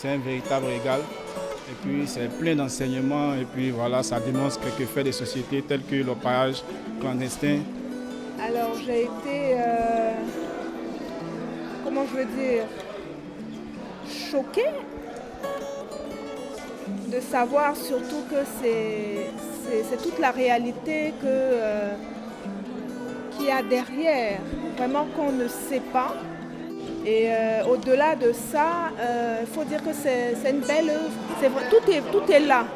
C'est un véritable régal. Et puis c'est plein d'enseignements. Et puis voilà, ça dénonce quelques faits des sociétés tels que l'orpaillage clandestin. Alors j'ai été, comment je veux dire, choquée de savoir surtout que c'est toute la réalité qu'il y a derrière, vraiment qu'on ne sait pas. Et au-delà de ça, il faut dire que c'est une belle œuvre. Tout est là.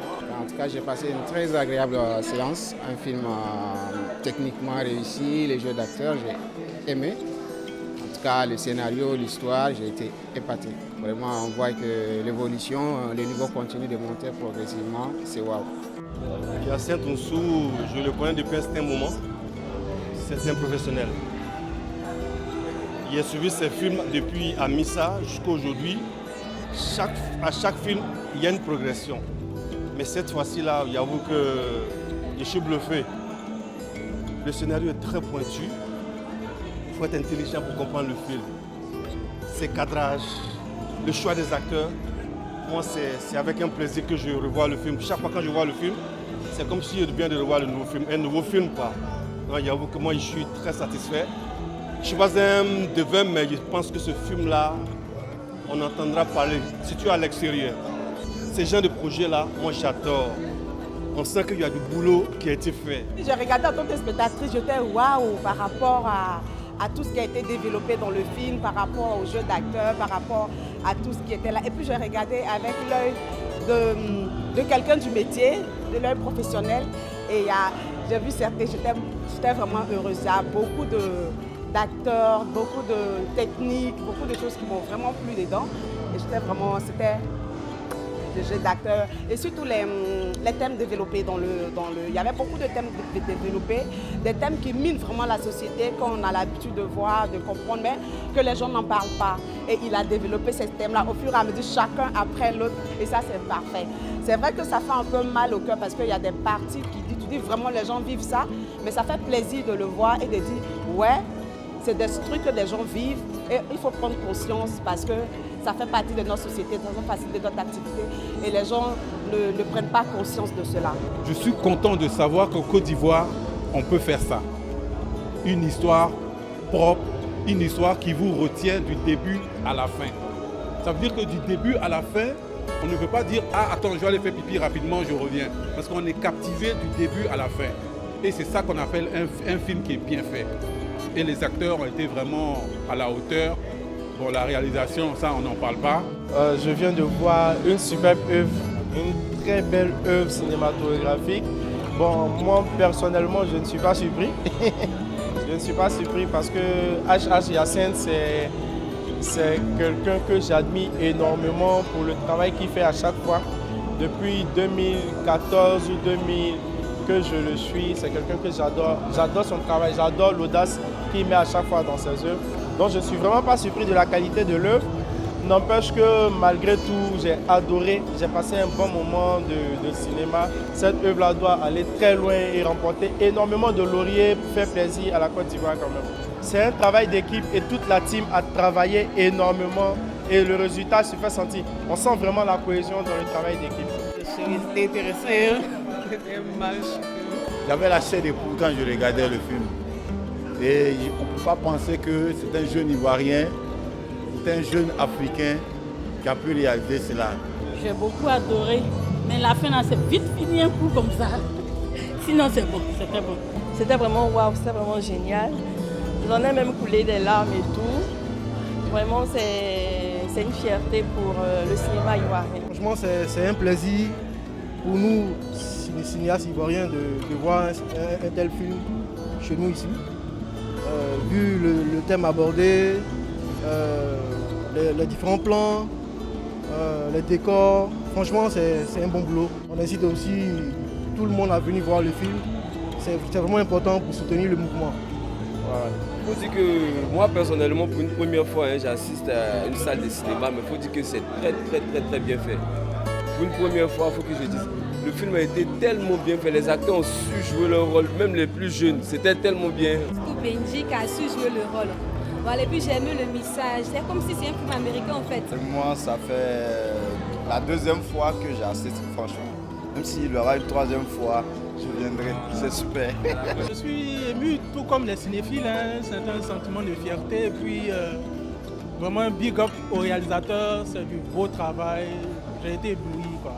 En tout cas, j'ai passé une très agréable séance. Un film techniquement réussi, les jeux d'acteurs, j'ai aimé. En tout cas, le scénario, l'histoire, j'ai été épaté. Vraiment, on voit que l'évolution, le niveau continue de monter progressivement. C'est waouh. Hyacinthe Nsou, je le connais depuis un certain moment. C'est un professionnel. J'ai suivi ses films depuis Amissa jusqu'à aujourd'hui. À chaque film, il y a une progression. Mais cette fois-ci-là, j'avoue que je suis bluffé. Le scénario est très pointu. Il faut être intelligent pour comprendre le film. Ses cadrages, le choix des acteurs. Moi, c'est avec un plaisir que je revois le film. Chaque fois que je vois le film, c'est comme si je viens de revoir le nouveau film. Un nouveau film, quoi. J'avoue que moi, je suis très satisfait. Je ne suis pas un devin, mais je pense que ce film-là, on entendra parler, surtout à l'extérieur. Ces genres de projets-là, moi j'adore. On sent qu'il y a du boulot qui a été fait. J'ai regardé en tant que spectatrice, j'étais waouh par rapport à tout ce qui a été développé dans le film, par rapport aux jeux d'acteurs, par rapport à tout ce qui était là. Et puis j'ai regardé avec l'œil de quelqu'un du métier, de l'œil professionnel. Et j'ai vu certains, j'étais vraiment heureuse. Il y a beaucoup d'acteurs, beaucoup de techniques, beaucoup de choses qui m'ont vraiment plu dedans. Et c'était des jeux d'acteurs. Et surtout les thèmes développés il y avait beaucoup de thèmes développés, des thèmes qui minent vraiment la société, qu'on a l'habitude de voir, de comprendre, mais que les gens n'en parlent pas. Et il a développé ces thèmes-là au fur et à mesure, chacun après l'autre. Et ça, c'est parfait. C'est vrai que ça fait un peu mal au cœur parce qu'il y a des parties tu dis vraiment les gens vivent ça, mais ça fait plaisir de le voir et de dire, ouais, c'est des trucs que les gens vivent et il faut prendre conscience parce que ça fait partie de notre société, ça fait partie de notre activité et les gens ne prennent pas conscience de cela. Je suis content de savoir qu'en Côte d'Ivoire, on peut faire ça. Une histoire propre, une histoire qui vous retient du début à la fin. Ça veut dire que du début à la fin, on ne peut pas dire « Ah, attends, je vais aller faire pipi rapidement, je reviens ». Parce qu'on est captivé du début à la fin. Et c'est ça qu'on appelle un film qui est bien fait. Et les acteurs ont été vraiment à la hauteur. Bon, la réalisation, ça, on n'en parle pas. Je viens de voir une superbe œuvre, une très belle œuvre cinématographique. Bon, moi, personnellement, je ne suis pas surpris. Je ne suis pas surpris parce que H.H. Hyacinthe, c'est quelqu'un que j'admire énormément pour le travail qu'il fait à chaque fois. Depuis 2014 ou 2000 que je le suis, c'est quelqu'un que j'adore. J'adore son travail, j'adore l'audace qu'il met à chaque fois dans ses œuvres. Donc je ne suis vraiment pas surpris de la qualité de l'œuvre. N'empêche que malgré tout, j'ai adoré, j'ai passé un bon moment de cinéma. Cette œuvre-là doit aller très loin et remporter énormément de lauriers pour faire plaisir à la Côte d'Ivoire quand même. C'est un travail d'équipe et toute la team a travaillé énormément et le résultat se fait sentir. On sent vraiment la cohésion dans le travail d'équipe. Je suis intéressée, J'avais la chair des poules quand je regardais le film. Et on ne peut pas penser que c'est un jeune Ivoirien, c'est un jeune Africain qui a pu réaliser cela. J'ai beaucoup adoré, mais la fin, c'est vite fini un coup comme ça. Sinon, c'est bon, c'était bon. C'était vraiment waouh, c'était vraiment génial. J'en ai même coulé des larmes et tout. Vraiment, c'est une fierté pour le cinéma ivoirien. Franchement, c'est un plaisir pour nous, les cinéastes ivoiriens, de voir un tel film chez nous ici. Vu le thème abordé, les différents plans, les décors, franchement c'est un bon boulot. On incite aussi tout le monde à venir voir le film. C'est vraiment important pour soutenir le mouvement. Voilà. Il faut dire que moi personnellement, pour une première fois, j'assiste à une salle de cinéma, mais il faut dire que c'est très bien fait. Pour une première fois, il faut que je dise, le film a été tellement bien fait, les acteurs ont su jouer leur rôle, même les plus jeunes, c'était tellement bien. Benji qui a su jouer le rôle. Voilà, et puis j'ai aimé le message, c'est comme si c'est un film américain en fait. Moi, ça fait la deuxième fois que j'assiste, franchement. Même s'il y aura une troisième fois, je viendrai. C'est super. Je suis ému, tout comme les cinéphiles. C'est un sentiment de fierté. Et puis, vraiment, big up au réalisateur. C'est du beau travail. J'ai été ébloui, quoi.